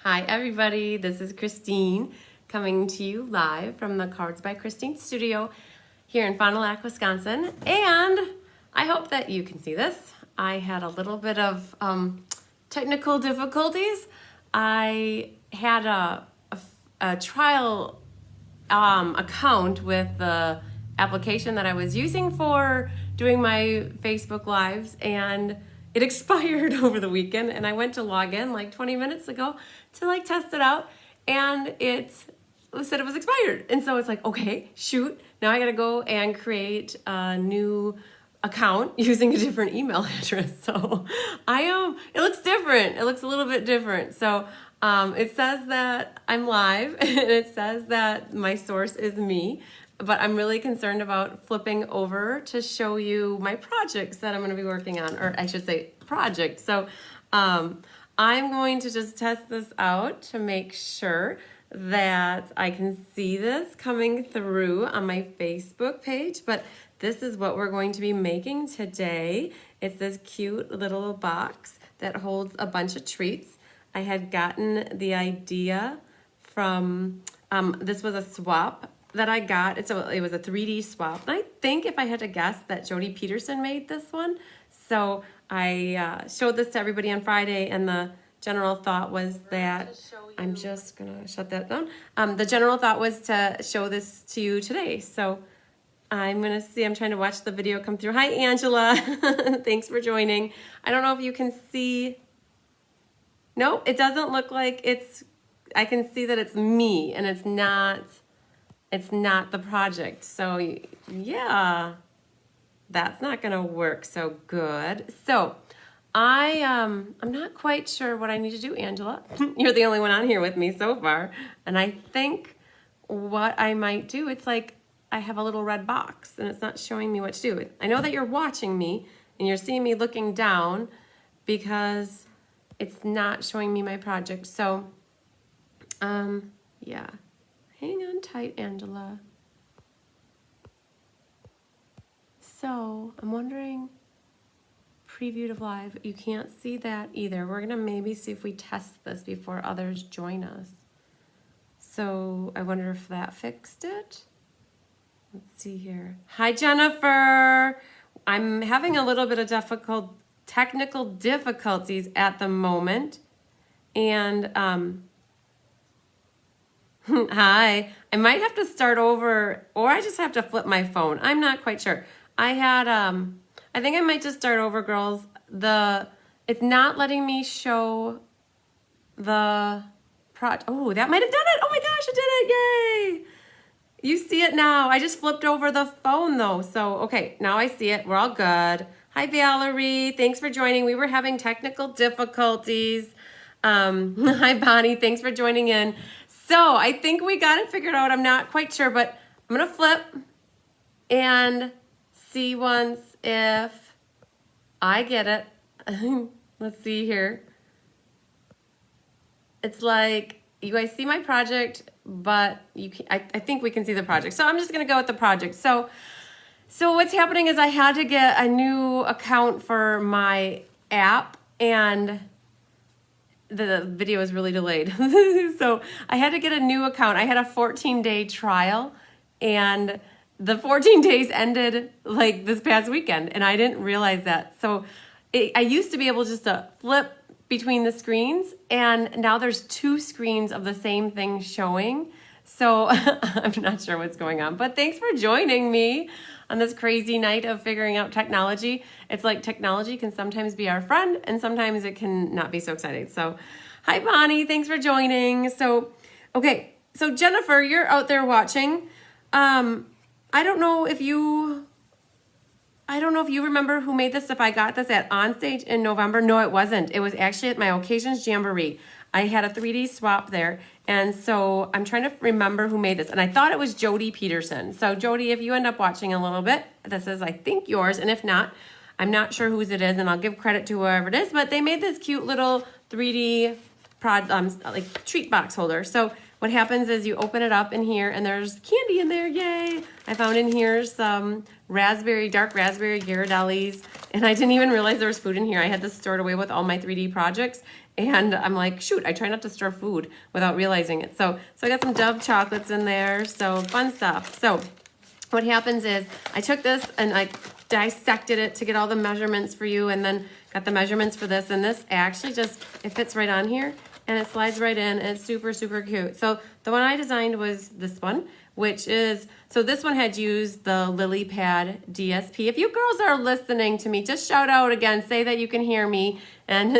Hi everybody, this is Christine coming to you live from the Cards by Christine studio here in Fond du Lac, Wisconsin. And I hope that you can see this. I had a little bit of technical difficulties. I had a trial account with the application that I was using for doing my Facebook Lives, and it expired over the weekend, and I went to log in like 20 minutes ago to test it out, and it said it was expired. And so it's like, okay, shoot, now I gotta go and create a new account using a different email address. So it looks different. It looks a little bit different. So it says that I'm live and it says that my source is me, but I'm really concerned about flipping over to show you my projects that I'm going to be working on, or I should say project. So I'm going to just test this out to make sure that I can see this coming through on my Facebook page, but this is what we're going to be making today. It's this cute little box that holds a bunch of treats. I had gotten the idea from, this was a swap that I got. It was a 3D swap. And I think if I had to guess that Jody Peterson made this one. So I showed this to everybody on Friday, and the general thought was that, I'm just gonna shut that down. The general thought was to show this to you today. So I'm trying to watch the video come through. Hi, Angela. Thanks for joining. I don't know if you can see. No, it doesn't look like I can see that it's me, and it's not the project. So yeah, that's not gonna work so good. So I'm not quite sure what I need to do, Angela. You're the only one on here with me so far. And I think what I might do, it's like I have a little red box and it's not showing me what to do. I know that you're watching me and you're seeing me looking down because it's not showing me my project. So, yeah, hang on tight, Angela. So I'm wondering, preview to live, you can't see that either. We're gonna maybe see if we test this before others join us. So I wonder if that fixed it. Let's see here. Hi, Jennifer. I'm having a little bit of technical difficulties at the moment. And hi, I might have to start over, or I just have to flip my phone. I'm not quite sure. I think I might just start over, girls. It's not letting me show the project. Oh, that might have done it. Oh my gosh, it did it. Yay. You see it now. I just flipped over the phone though. So, okay, now I see it. We're all good. Hi, Valerie. Thanks for joining. We were having technical difficulties. Hi, Bonnie. Thanks for joining in. So I think we got it figured out. I'm not quite sure, but I'm going to flip and see once if I get it. Let's see here. It's like you guys see my project, but I think we can see the project. So I'm just going to go with the project. So what's happening is I had to get a new account for my app, and the video is really delayed. So I had to get a new account. I had a 14-day trial, and the 14 days ended like this past weekend, and I didn't realize that. So I used to be able just to flip between the screens, and now there's two screens of the same thing showing. So I'm not sure what's going on, but thanks for joining me on this crazy night of figuring out technology. It's like technology can sometimes be our friend, and sometimes it can not be so exciting. So hi, Bonnie, thanks for joining. So, okay, so Jennifer, you're out there watching. I don't know if you remember who made this, if I got this at Onstage in November. No, it wasn't. It was actually at my Occasions Jamboree. I had a 3D swap there. And so I'm trying to remember who made this. And I thought it was Jody Peterson. So Jody, if you end up watching a little bit, this is, I think, yours. And if not, I'm not sure whose it is, and I'll give credit to whoever it is. But they made this cute little 3D like treat box holder. So what happens is you open it up in here, and there's candy in there. Yay! I found in here some dark raspberry Ghirardellis, and I didn't even realize there was food in here. I had this stored away with all my 3D projects, And I'm like, shoot, I try not to store food without realizing it. So I got some Dove chocolates in there, so fun stuff. So what happens is I took this and I dissected it to get all the measurements for you, and then got the measurements for this, and this actually just, it fits right on here and it slides right in, and it's super, super cute. So the one I designed was this one, which is, so this one had used the Lily Pad DSP. If you girls are listening to me, just shout out again, say that you can hear me. And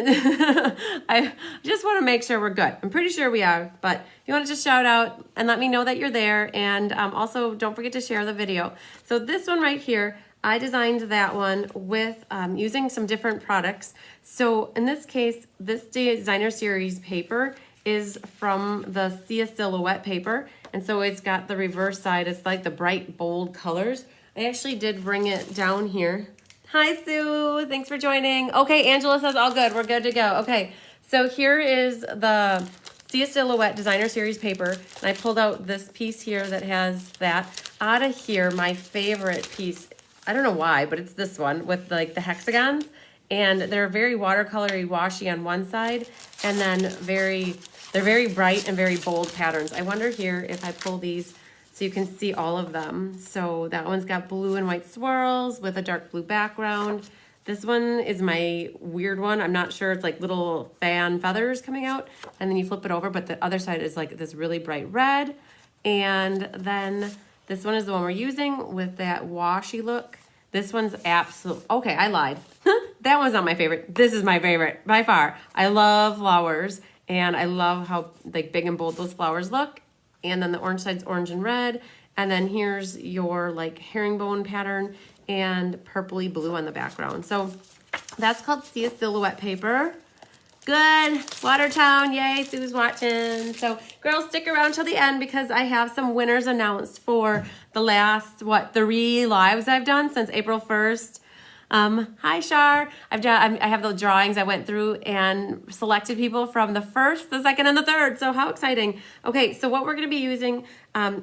I just want to make sure we're good. I'm pretty sure we are, but if you want to just shout out and let me know that you're there. And also don't forget to share the video. So this one right here, I designed that one with using some different products. So in this case, this designer series paper is from the Sia Silhouette paper. And so it's got the reverse side. It's like the bright, bold colors. I actually did bring it down here. Hi, Sue. Thanks for joining. Okay, Angela says all good. We're good to go. Okay, so here is the Sia Silhouette designer series paper. And I pulled out this piece here that has that. Out of here, my favorite piece, I don't know why, but it's this one with like the hexagons. And they're very watercolory, washy on one side, and then they're very bright and very bold patterns. I wonder here if I pull these so you can see all of them. So that one's got blue and white swirls with a dark blue background. This one is my weird one. I'm not sure. It's like little fan feathers coming out, and then you flip it over, but the other side is like this really bright red. And then this one is the one we're using with that washy look. This one's absolute, okay, I lied. That one's not my favorite. This is my favorite by far. I love flowers, and I love how like big and bold those flowers look. And then the orange side's orange and red. And then here's your like herringbone pattern and purpley blue on the background. So that's called Sia Silhouette paper. Good. Watertown. Yay. Sue's watching. So girls, stick around till the end because I have some winners announced for the last, 3 lives I've done since April 1st. Hi, Shar. I have the drawings. I went through and selected people from the 1st, the 2nd, and the 3rd. So how exciting. Okay, so what we're going to be using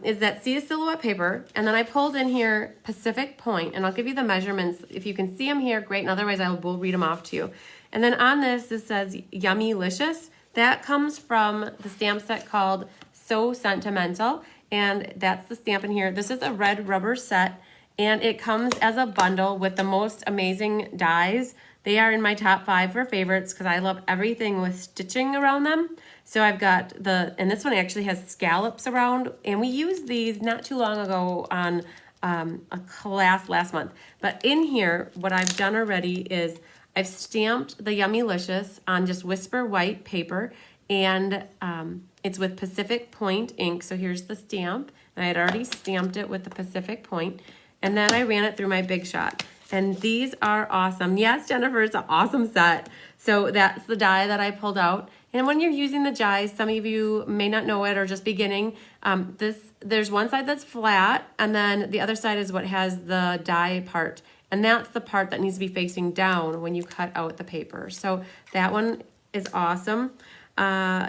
is that Sia Silhouette paper. And then I pulled in here Pacific Point, and I'll give you the measurements. If you can see them here, great. And otherwise, I will read them off to you. And then on this says Yummylicious. That comes from the stamp set called So Sentimental. And that's the stamp in here. This is a red rubber set. And it comes as a bundle with the most amazing dies. They are in my top 5 for favorites because I love everything with stitching around them. So I've got and this one actually has scallops around. And we used these not too long ago on a class last month. But in here, what I've done already is I've stamped the Yummylicious on just Whisper White paper. And it's with Pacific Point ink. So here's the stamp. And I had already stamped it with the Pacific Point. And then I ran it through my Big Shot. And these are awesome. Yes, Jennifer, it's an awesome set. So that's the die that I pulled out. And when you're using the dies, some of you may not know it or just beginning. There's one side that's flat, and then the other side is what has the die part. And that's the part that needs to be facing down when you cut out the paper. So that one is awesome.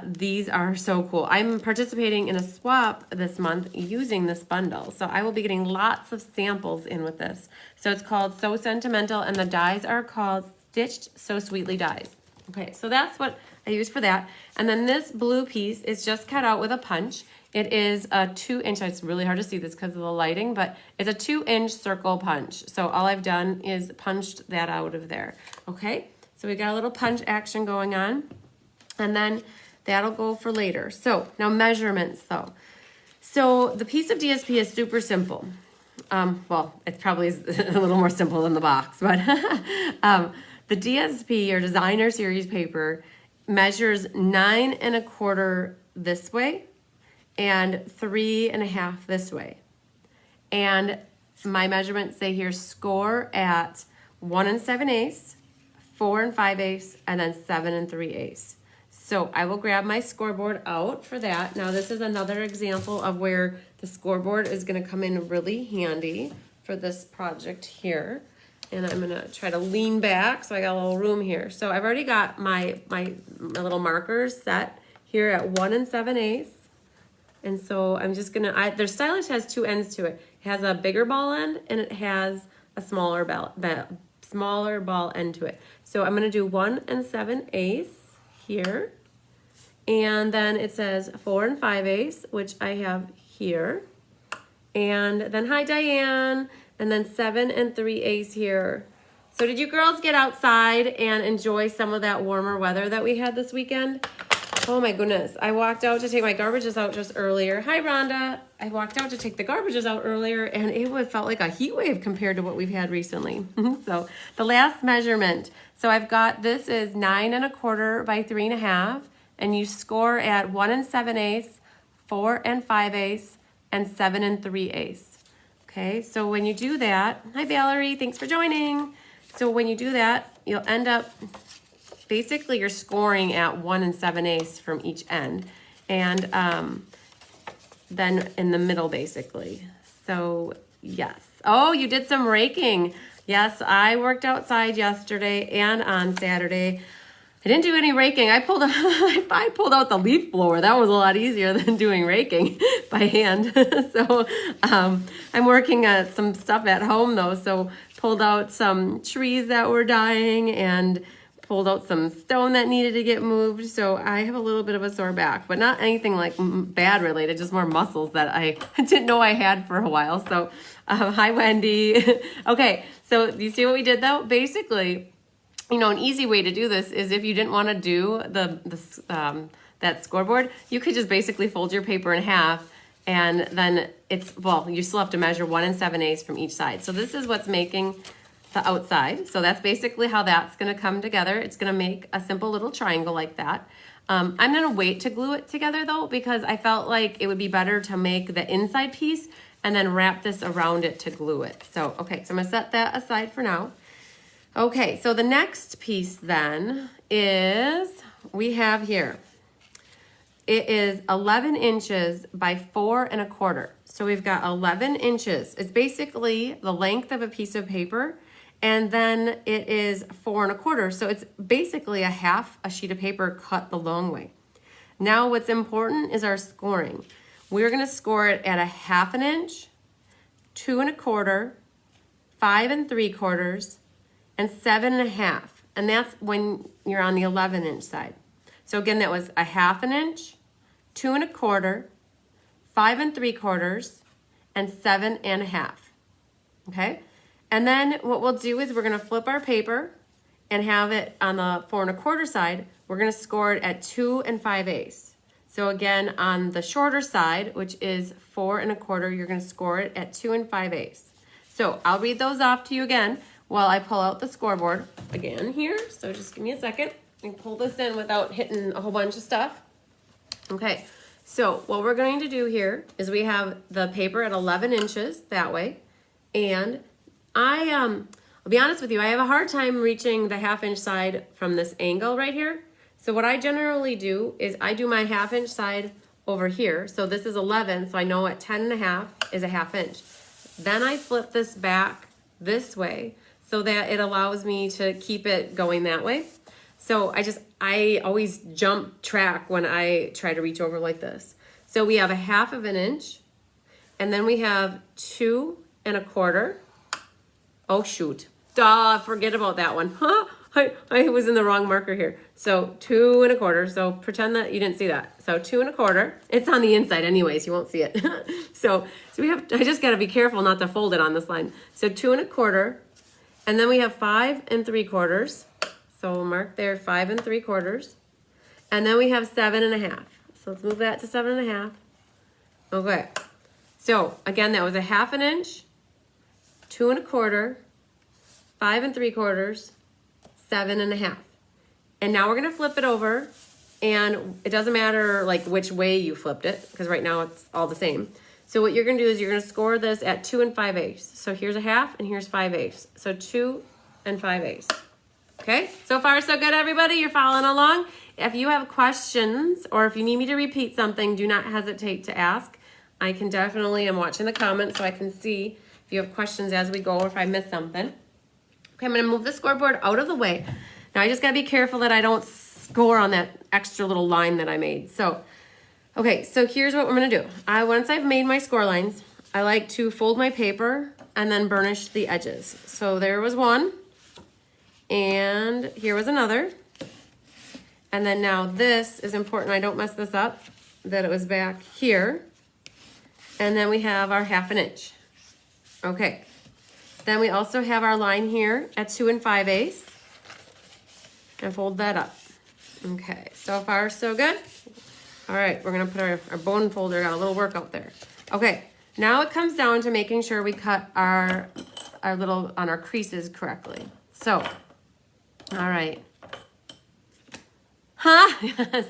These are so cool. I'm participating in a swap this month using this bundle. So I will be getting lots of samples in with this. So it's called So Sentimental, and the dies are called Stitched So Sweetly Dies. Okay, so that's what I use for that. And then this blue piece is just cut out with a punch. It is a 2-inch, it's really hard to see this because of the lighting, but it's a 2-inch circle punch. So all I've done is punched that out of there. Okay, so we got a little punch action going on. And then that'll go for later. So now measurements though. So the piece of DSP is super simple. Well, it probably is a little more simple than the box, but the DSP or designer series paper measures 9 1/4 this way and 3 1/2 this way. And my measurements say here score at 1 7/8, 4 5/8, and then 7 3/8. So I will grab my scoreboard out for that. Now this is another example of where the scoreboard is going to come in really handy for this project here. And I'm going to try to lean back so I got a little room here. So I've already got my little markers set here at 1 7/8. And so I'm just going to, their stylish has 2 ends to it. It has a bigger ball end and it has a smaller ball end to it. So I'm going to do 1 7/8. here. And then it says 4 5/8, which I have here. And then hi Diane, and then 7 3/8 here. So did you girls get outside and enjoy some of that warmer weather that we had this weekend? Oh my goodness, I walked out to take my garbages out just earlier. Hi Rhonda. I walked out to take the garbages out earlier and it felt like a heat wave compared to what we've had recently. So the last measurement. So I've got, this is 9 1/4 by 3 1/2, and you score at 1 7/8, 4 5/8, and 7 3/8. Okay, so when you do that, hi Valerie, thanks for joining. So when you do that, you'll end up, basically you're scoring at 1 7/8 from each end, and then in the middle basically. So yes. Oh, you did some raking. Yes, I worked outside yesterday and on Saturday. I didn't do any raking. I pulled out the leaf blower. That was a lot easier than doing raking by hand. So I'm working on some stuff at home though. So pulled out some trees that were dying and pulled out some stone that needed to get moved. So I have a little bit of a sore back, but not anything like bad related, just more muscles that I didn't know I had for a while. So hi Wendy. Okay, so you see what we did though? Basically, you know, an easy way to do this is if you didn't want to do that scoreboard, you could just basically fold your paper in half, and then you still have to measure 1 7/8 from each side. So this is what's making the outside. So that's basically how that's going to come together. It's going to make a simple little triangle like that. I'm going to wait to glue it together though, because I felt like it would be better to make the inside piece and then wrap this around it to glue it. So, okay, so I'm going to set that aside for now. Okay, so the next piece then is, we have here, it is 11 inches by 4 1/4. So we've got 11 inches. It's basically the length of a piece of paper, and then it is 4 1/4. So it's basically a sheet of paper cut the long way. Now what's important is our scoring. We're gonna score it at 1/2 inch, 2 1/4, 5 3/4, and 7 1/2, and that's when you're on the 11 inch side. So again, that was 1/2 inch, 2 1/4, 5 3/4, and 7 1/2. Okay, and then what we'll do is we're gonna flip our paper and have it on the 4 1/4 side. We're gonna score it at 2 5/8. So again, on the shorter side, which is 4 1/4, you're gonna score it at 2 5/8. So I'll read those off to you again while I pull out the scoreboard again here. So just give me a second and pull this in without hitting a whole bunch of stuff. Okay, so what we're going to do here is we have the paper at 11 inches that way. And I'll be honest with you, I have a hard time reaching the 1/2 inch side from this angle right here. So what I generally do is I do my 1/2 inch side over here. So this is 11, so I know at 10 1/2 is 1/2 inch. Then I flip this back this way, so that it allows me to keep it going that way. So I always jump track when I try to reach over like this. So we have 1/2 inch, and then we have 2 1/4. Oh shoot, forget about that one. I was in the wrong marker here. So 2 1/4, so pretend that you didn't see that. So 2 1/4, it's on the inside anyways, you won't see it. so I just gotta be careful not to fold it on this line. So 2 1/4, and then we have 5 3/4. So we'll mark there 5 3/4. And then we have 7 1/2. So let's move that to 7 1/2. Okay. So again, that was 1/2 inch, 2 1/4, 5 3/4, 7 1/2. And now we're gonna flip it over, and it doesn't matter like which way you flipped it, because right now it's all the same. So what you're gonna do is you're gonna score this at 2 5/8. So here's 1/2 and here's 5/8. So 2 5/8. Okay, so far so good everybody, you're following along. If you have questions or if you need me to repeat something, do not hesitate to ask. I can definitely, I'm watching the comments so I can see if you have questions as we go or if I missed something. Okay, I'm gonna move the scoreboard out of the way. Now I just gotta be careful that I don't score on that extra little line that I made. So, okay, so here's what we're gonna do. Once I've made my score lines, I like to fold my paper and then burnish the edges. So there was one, and here was another. And then now this is important, I don't mess this up, that it was back here. And then we have our 1/2 inch. Okay. Then we also have our line here at 2 5/8. And fold that up. Okay, so far so good. All right, we're gonna put our bone folder, got a little workout there. Okay, now it comes down to making sure we cut our little, on our creases correctly. So, all right. Huh?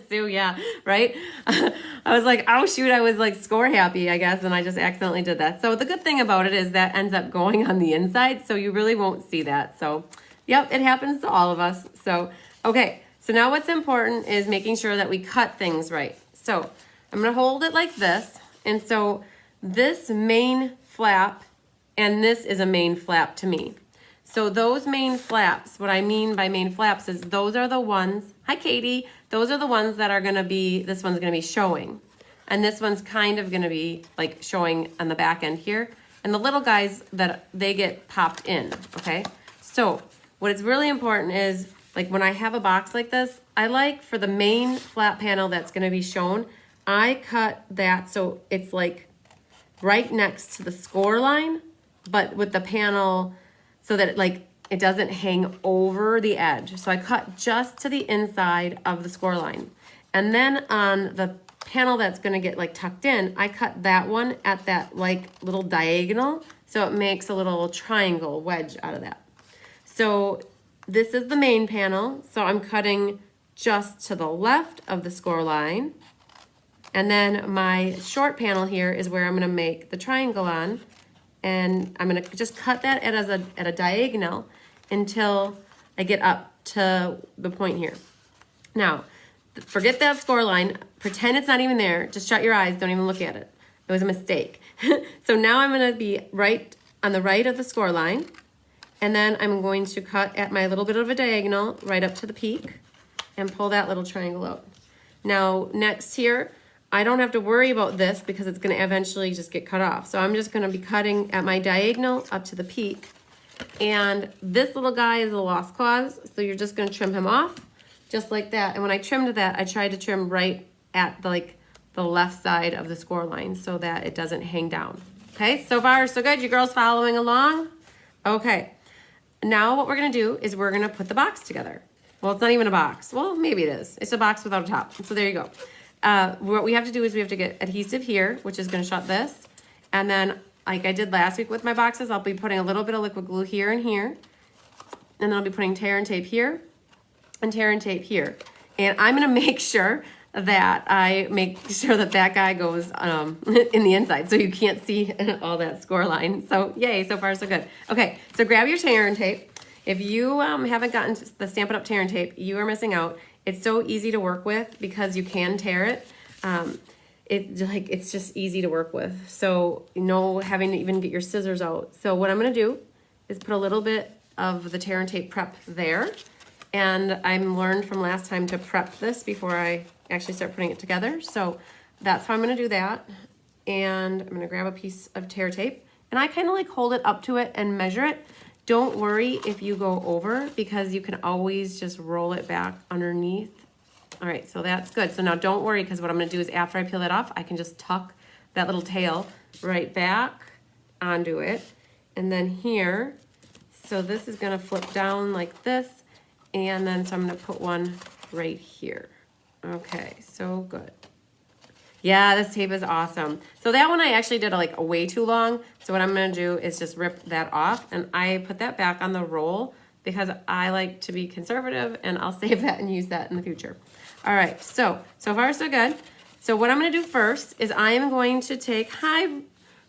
Sue, yeah, right? I was like, oh shoot, I was like score happy, I guess, and I just accidentally did that. So the good thing about it is that ends up going on the inside, so you really won't see that. So, yep, it happens to all of us. So, okay, so now what's important is making sure that we cut things right. So I'm gonna hold it like this, and so this main flap and this is a main flap to me. So those main flaps, what I mean by main flaps is those are the ones, hi Katie, those are the ones that are gonna be, this one's gonna be showing. And this one's kind of gonna be like showing on the back end here. And the little guys, that they get popped in, okay? So what is really important is, like when I have a box like this, I like for the main flap panel that's gonna be shown, I cut that so it's like right next to the score line, but with the panel so that it doesn't hang over the edge. So I cut just to the inside of the score line. And then on the panel that's gonna get like tucked in, I cut that one at that like little diagonal, so it makes a little triangle wedge out of that. So this is the main panel, so I'm cutting just to the left of the score line. And then my short panel here is where I'm gonna make the triangle on, and I'm gonna just cut that at a diagonal until I get up to the point here. Now, forget that score line, pretend it's not even there, just shut your eyes, don't even look at it. It was a mistake. So now I'm gonna be right on the right of the score line, and then I'm going to cut at my little bit of a diagonal right up to the peak and pull that little triangle out. Now, next here, I don't have to worry about this because it's gonna eventually just get cut off. So I'm just gonna be cutting at my diagonal up to the peak. And this little guy is a lost cause, so you're just gonna trim him off, just like that. And when I trimmed that, I tried to trim right at the left side of the score line so that it doesn't hang down. Okay, so far so good. You girls following along? Okay, now what we're gonna do is we're gonna put the box together. Well, it's not even a box. Well, maybe it is. It's a box without a top. So there you go. What we have to do is we have to get adhesive here, which is gonna shut this. And then, like I did last week with my boxes, I'll be putting a little bit of liquid glue here and here. And then I'll be putting tear and tape here and tear and tape here. And I'm gonna make sure that I make sure that that guy goes in the inside so you can't see all that score line. So yay, so far so good. Okay, so grab your tear and tape. If you haven't gotten the Stampin' Up! Tear and tape, you are missing out. It's so easy to work with because you can tear it. It's just easy to work with. So no having to even get your scissors out. So what I'm gonna do is put a little bit of the tear and tape prep there. And I'm learned from last time to prep this before I actually start putting it together. So that's how I'm gonna do that. And I'm gonna grab a piece of tear tape and I kind of like hold it up to it and measure it. Don't worry if you go over because you can always just roll it back underneath. All right, so that's good. So now don't worry because what I'm gonna do is after I peel that off, I can just tuck that little tail right back onto it. And then here, so this is gonna flip down like this. And then so I'm gonna put one right here. Okay, so good. Yeah, this tape is awesome. So that one I actually did like way too long. So what I'm gonna do is just rip that off and I put that back on the roll because I like to be conservative and I'll save that and use that in the future. All right, so far so good. So what I'm gonna do first is I am going to take, hi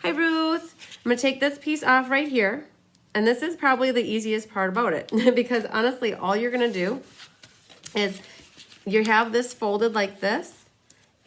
Ruth. I'm gonna take this piece off right here. And this is probably the easiest part about it because honestly, all you're gonna do is you have this folded like this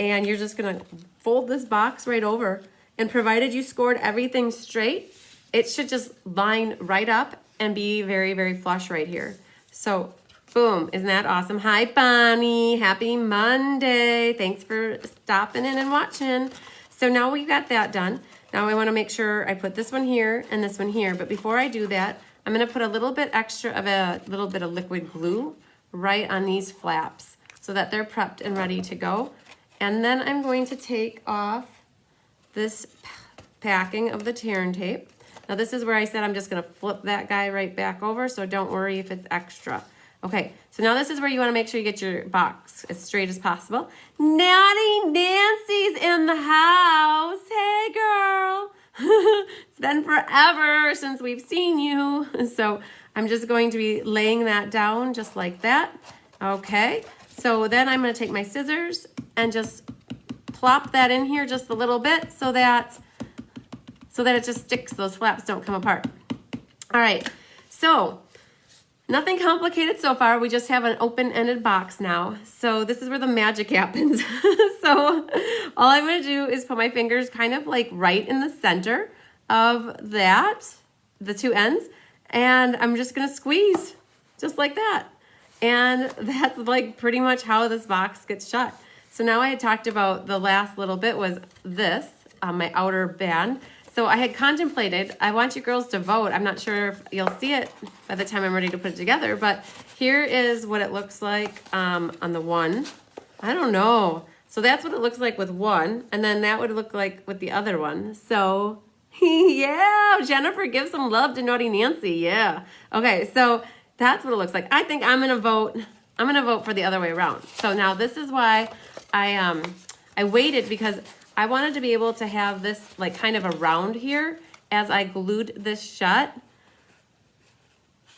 and you're just gonna fold this box right over and provided you scored everything straight, it should just line right up and be very, very flush right here. So boom, isn't that awesome? Hi Bonnie, happy Monday. Thanks for stopping in and watching. So now we've got that done. Now I wanna make sure I put this one here and this one here, but before I do that, I'm gonna put a little bit extra of a little bit of liquid glue right on these flaps. so that they're prepped and ready to go. And then I'm going to take off this packing of the tear tape. Now this is where I said I'm just gonna flip that guy right back over, so don't worry if it's extra. Okay, so now this is where you wanna make sure you get your box as straight as possible. Naughty Nancy's in the house. Hey girl. It's been forever since we've seen you. So I'm just going to be laying that down just like that. Okay, so then I'm gonna take my scissors and just plop that in here just a little bit so that it just sticks, those flaps don't come apart. All right, so nothing complicated so far. We just have an open-ended box now. So this is where the magic happens. So all I'm gonna do is put my fingers kind of like right in the center of that, the two ends, and I'm just gonna squeeze just like that. And that's like pretty much how this box gets shut. So now I had talked about the last little bit was this, my outer band. So I had contemplated, I want you girls to vote. I'm not sure if you'll see it by the time I'm ready to put it together, but here is what it looks like on the one. I don't know. So that's what it looks like with one, and then that would look like with the other one. So yeah, Jennifer, give some love to Naughty Nancy, yeah. Okay, so that's what it looks like. I think I'm gonna vote for the other way around. So now this is why I waited, because I wanted to be able to have this like kind of around here as I glued this shut.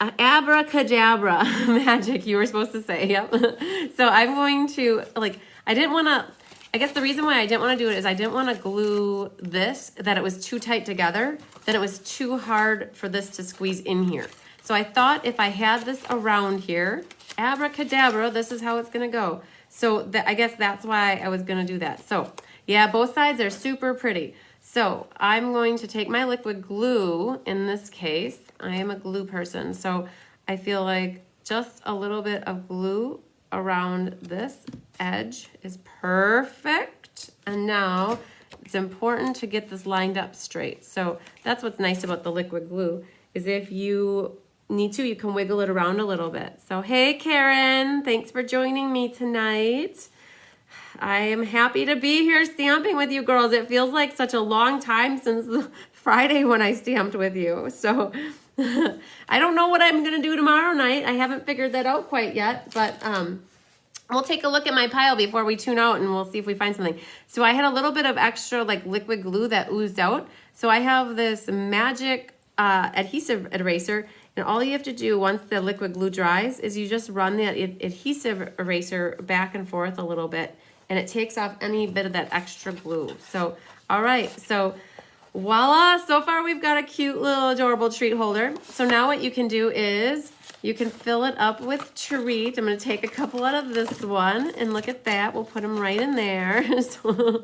Abracadabra, magic, you were supposed to say, yep. So I'm going to, like, I guess the reason why I didn't want to do it is I didn't want to glue this, that it was too tight together, that it was too hard for this to squeeze in here. So I thought if I had this around here, abracadabra, this is how it's going to go. So I guess that's why I was going to do that. So yeah, both sides are super pretty. So I'm going to take my liquid glue. In this case, I am a glue person. So I feel like just a little bit of glue around this edge is perfect. And now it's important to get this lined up straight. So that's what's nice about the liquid glue, is if you need to, you can wiggle it around a little bit. So hey Karen, thanks for joining me tonight. I am happy to be here stamping with you girls. It feels like such a long time since Friday when I stamped with you. So I don't know what I'm gonna do tomorrow night. I haven't figured that out quite yet, but we'll take a look at my pile before we tune out and we'll see if we find something. So I had a little bit of extra like liquid glue that oozed out. So I have this magic adhesive eraser, and all you have to do once the liquid glue dries is you just run the adhesive eraser back and forth a little bit, and it takes off any bit of that extra glue. So, all right, so voila, so far we've got a cute little adorable treat holder. So now what you can do is you can fill it up with treat. I'm gonna take a couple out of this one, and look at that, we'll put them right in there. So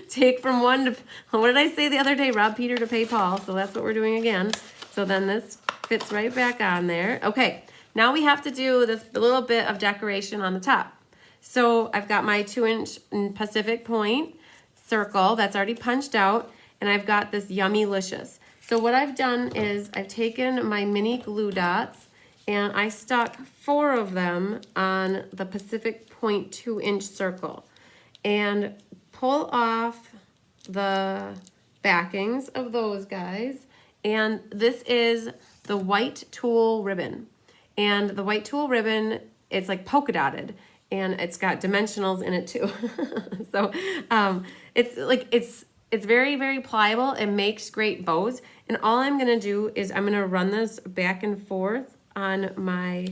take from one to, what did I say the other day? Rob Peter to pay Paul, so that's what we're doing again. So then this fits right back on there. Okay, now we have to do this little bit of decoration on the top. So I've got my 2-inch Pacific Point circle that's already punched out, and I've got this Yummylicious. So what I've done is I've taken my mini glue dots and I stuck 4 of them on the Pacific Point 2-inch circle, and pull off the backings of those guys. And this is the white tulle ribbon. And the white tulle ribbon, it's like polka dotted, and it's got dimensionals in it too. So it's very, very pliable. It makes great bows. And all I'm gonna do is I'm gonna run this back and forth on my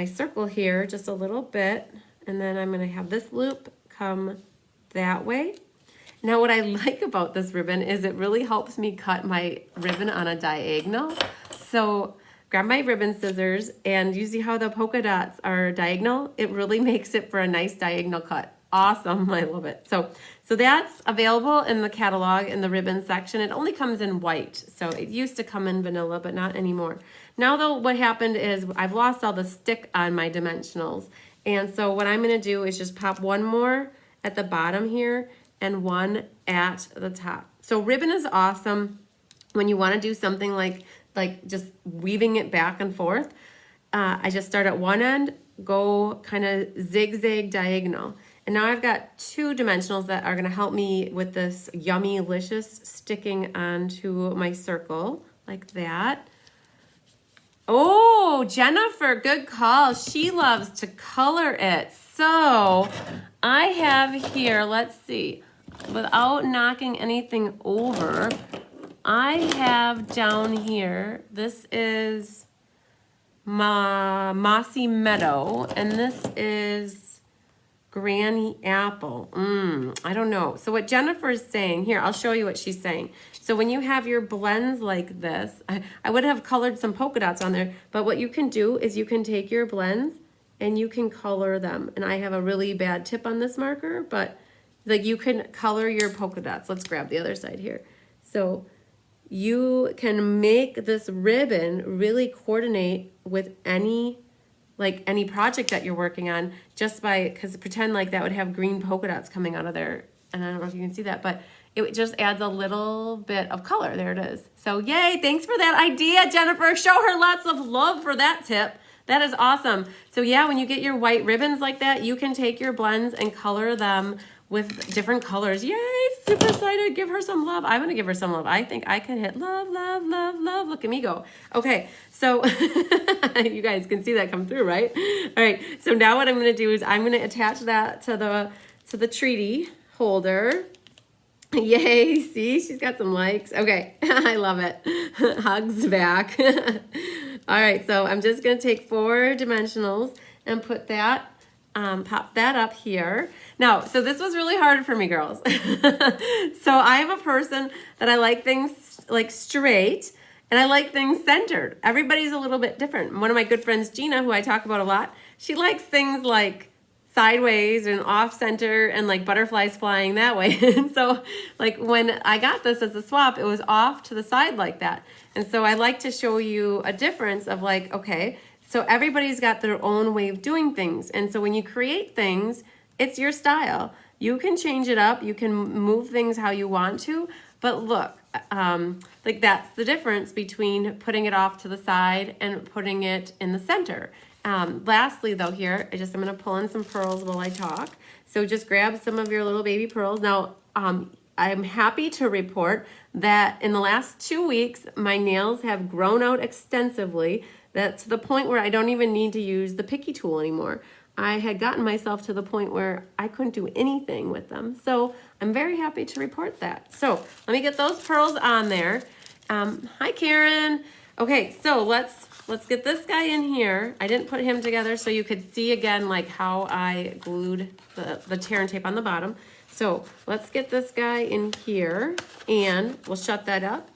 circle here just a little bit, and then I'm gonna have this loop come that way. Now what I like about this ribbon is it really helps me cut my ribbon on a diagonal. So grab my ribbon scissors, and you see how the polka dots are diagonal? It really makes it for a nice diagonal cut. Awesome, I love it. So that's available in the catalog in the ribbon section. It only comes in white. So it used to come in vanilla, but not anymore. Now though, what happened is I've lost all the stick on my dimensionals. And so what I'm gonna do is just pop one more at the bottom here and one at the top. So ribbon is awesome when you wanna do something like just weaving it back and forth. I just start at one end go kind of zigzag diagonal. And now I've got 2 dimensionals that are gonna help me with this yummy-licious sticking onto my circle, like that. Oh, Jennifer, good call. She loves to color it. So I have here, let's see, without knocking anything over, I have down here, this is Mossy Meadow, and this is Granny Apple. I don't know. So what Jennifer is saying, here, I'll show you what she's saying. So when you have your blends like this, I would have colored some polka dots on there, but what you can do is you can take your blends and you can color them. And I have a really bad tip on this marker, but like you can color your polka dots. Let's grab the other side here. So you can make this ribbon really coordinate with any project that you're working on just by, because pretend like that would have green polka dots coming out of there. And I don't know if you can see that, but it just adds a little bit of color. There it is. So yay, thanks for that idea, Jennifer. Show her lots of love for that tip. That is awesome. So yeah, when you get your white ribbons like that, you can take your blends and color them with different colors. Yay, super excited. Give her some love. I'm gonna give her some love. I think I can hit love, love, love, love. Look at me go. Okay, so you guys can see that come through, right? All right, so now what I'm gonna do is I'm gonna attach that to the treaty holder. Yay, see, she's got some likes. Okay, I love it. Hugs back. All right, so I'm just gonna take 4 dimensionals and put that, pop that up here. Now, so this was really hard for me, girls. So I am a person that I like things like straight and I like things centered. Everybody's a little bit different. One of my good friends, Gina, who I talk about a lot, she likes things like sideways and off center and like butterflies flying that way. And so like when I got this as a swap, it was off to the side like that. And so I like to show you a difference of like, okay, so everybody's got their own way of doing things. And so when you create things, it's your style. You can change it up. You can move things how you want to. But look, like that's the difference between putting it off to the side and putting it in the center. Lastly though here, I'm gonna pull in some pearls while I talk. So just grab some of your little baby pearls. Now, I'm happy to report that in the last 2 weeks, my nails have grown out extensively. That's to the point where I don't even need to use the picky tool anymore. I had gotten myself to the point where I couldn't do anything with them. So I'm very happy to report that. So let me get those pearls on there. Hi, Karen. Okay, so let's get this guy in here. I didn't put him together so you could see again like how I glued the tear and tape on the bottom. So let's get this guy in here and we'll shut that up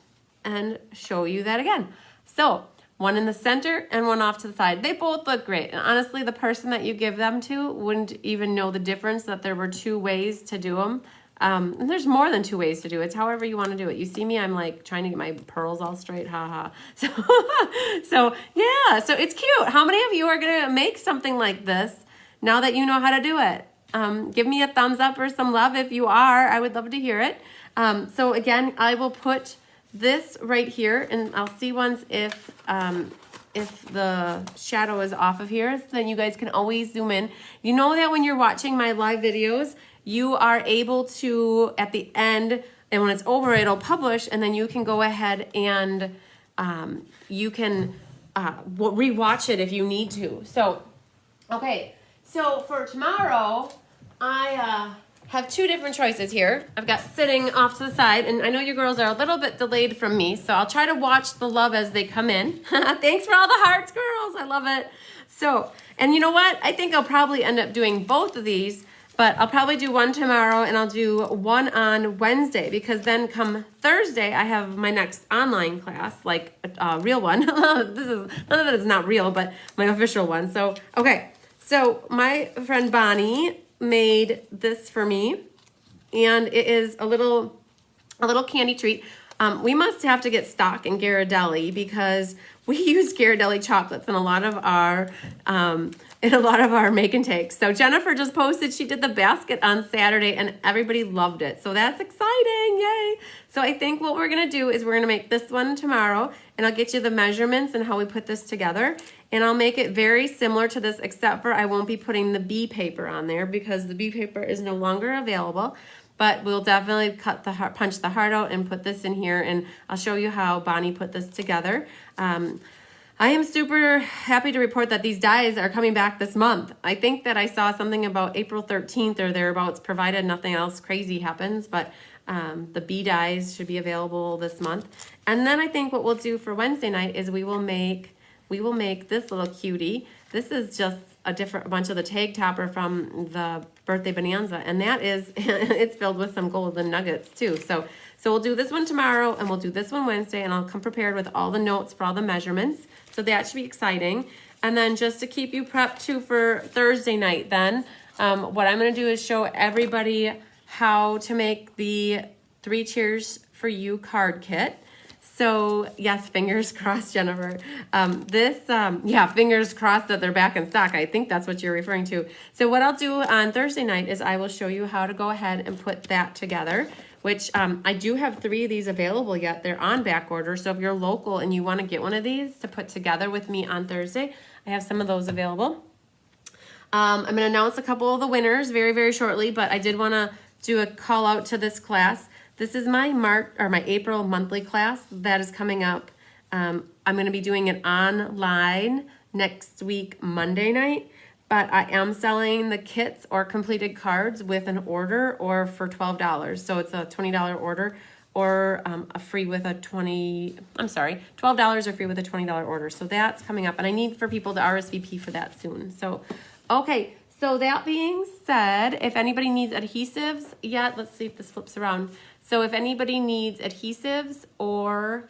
and show you that again. So one in the center and one off to the side. They both look great. And honestly, the person that you give them to wouldn't even know the difference that there were 2 ways to do them. And there's more than 2 ways to do it. It's however you want to do it. You see me, I'm like trying to get my pearls all straight, haha. So yeah, so it's cute. How many of you are gonna make something like this now that you know how to do it? Give me a thumbs up or some love if you are. I would love to hear it. So again, I will put this right here and I'll see once if the shadow is off of here, then you guys can always zoom in. You know that when you're watching my live videos, you are able to, at the end, and when it's over, it'll publish, and then you can go ahead and you can rewatch it if you need to. So, okay, so for tomorrow, I have 2 different choices here. I've got sitting off to the side, and I know you girls are a little bit delayed from me, so I'll try to watch the love as they come in. Thanks for all the hearts, girls. I love it. So, and you know what? I think I'll probably end up doing both of these, but I'll probably do one tomorrow and I'll do one on Wednesday because then come Thursday, I have my next online class, like a real one. None of that is not real, but my official one. So, okay. So my friend Bonnie made this for me and it is a little candy treat. We must have to get stock in Ghirardelli because we use Ghirardelli chocolates in a lot of our in a lot of our make and takes. So Jennifer just posted she did the basket on Saturday and everybody loved it. So that's exciting, yay. So I think what we're gonna do is we're gonna make this one tomorrow, and I'll get you the measurements and how we put this together. And I'll make it very similar to this, except for I won't be putting the bee paper on there because the bee paper is no longer available. But we'll definitely cut the heart, punch the heart out and put this in here, and I'll show you how Bonnie put this together. I am super happy to report that these dies are coming back this month. I think that I saw something about April 13th or thereabouts, provided nothing else crazy happens, but the bee dies should be available this month. And then I think what we'll do for Wednesday night is we will make this little cutie. This is just a bunch of the tag topper from the birthday bonanza, and that is it's filled with some golden nuggets too. So we'll do this one tomorrow, and we'll do this one Wednesday, and I'll come prepared with all the notes for all the measurements. So that should be exciting. And then just to keep you prepped too for Thursday night, then what I'm going to do is show everybody how to make the 3 Cheers for You card kit. So yes, fingers crossed, Jennifer. Fingers crossed that they're back in stock. I think that's what you're referring to. So what I'll do on Thursday night is I will show you how to go ahead and put that together, which I do have 3 of these available yet. They're on back order. So if you're local and you want to get one of these to put together with me on Thursday, I have some of those available. I'm going to announce a couple of the winners very, very shortly, but I did want to do a call out to this class. This is my April monthly class that is coming up. I'm going to be doing it online next week, Monday night, but I am selling the kits or completed cards with an order or for $12. So it's a $20 order or a free with a $12 or free with a $20 order. So that's coming up, and I need for people to RSVP for that soon. So, okay. So that being said, if anybody needs adhesives, let's see if this flips around. So if anybody needs adhesives or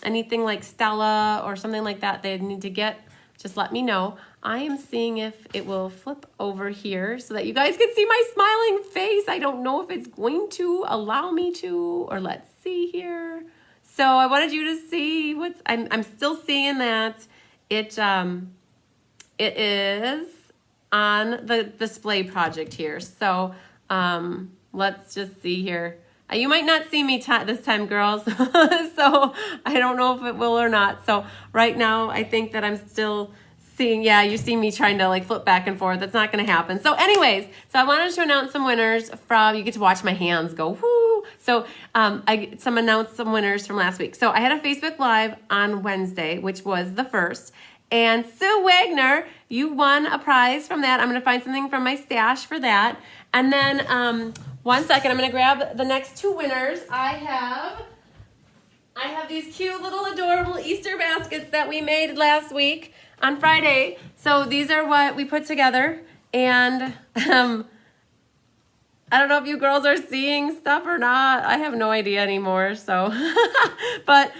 anything like Stella or something like that they need to get, just let me know. I am seeing if it will flip over here so that you guys can see my smiling face. I don't know if it's going to allow me to, or let's see here. So I wanted you to see I'm still seeing that it is on the display project here. So let's just see here. You might not see me this time, girls. So I don't know if it will or not. So right now, I think that I'm still seeing, you see me trying to like flip back and forth. That's not going to happen. So anyways, so I wanted to announce some winners you get to watch my hands go, whoo. So I announced some winners from last week. So I had a Facebook Live on Wednesday, which was the first. And Sue Wagner, you won a prize from that. I'm going to find something from my stash for that. And then 1 second, I'm going to grab the next 2 winners. I have these cute little adorable Easter baskets that we made last week on Friday. So these are what we put together. And I don't know if you girls are seeing stuff or not. I have no idea anymore. So, but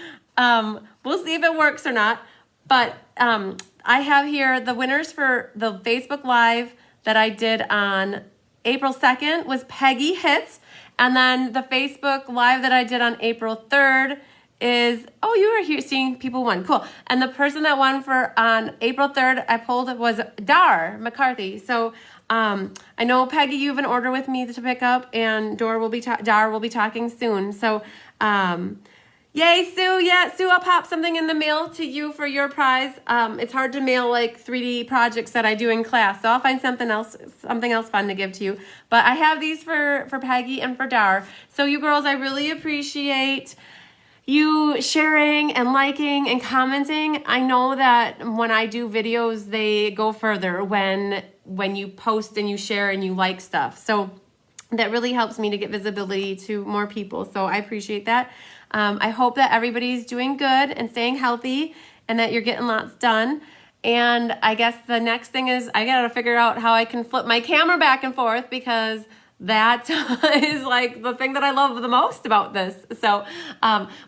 we'll see if it works or not. But I have here the winners for the Facebook Live that I did on April 2nd was Peggy Hitz. And then the Facebook Live that I did on April 3rd is, you were here seeing people won. Cool. And the person that won on April 3rd I pulled was Dar McCarthy. So I know, Peggy, you have an order with me to pick up, and Dar will be talking soon. So yay, Sue. Yeah, Sue, I'll pop something in the mail to you for your prize. It's hard to mail like 3D projects that I do in class, so I'll find something else fun to give to you. But I have these for Peggy and for Dar. So you girls, I really appreciate you sharing and liking and commenting. I know that when I do videos, they go further when you post and you share and you like stuff. So that really helps me to get visibility to more people. So I appreciate that. I hope that everybody's doing good and staying healthy and that you're getting lots done. And I guess the next thing is I got to figure out how I can flip my camera back and forth, because that is like the thing that I love the most about this. So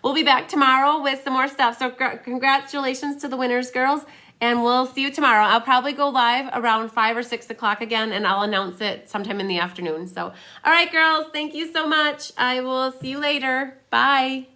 we'll be back tomorrow with some more stuff. So congratulations to the winners, girls. And we'll see you tomorrow. I'll probably go live around 5 or 6 o'clock again, and I'll announce it sometime in the afternoon. So, all right, girls, thank you so much. I will see you later. Bye.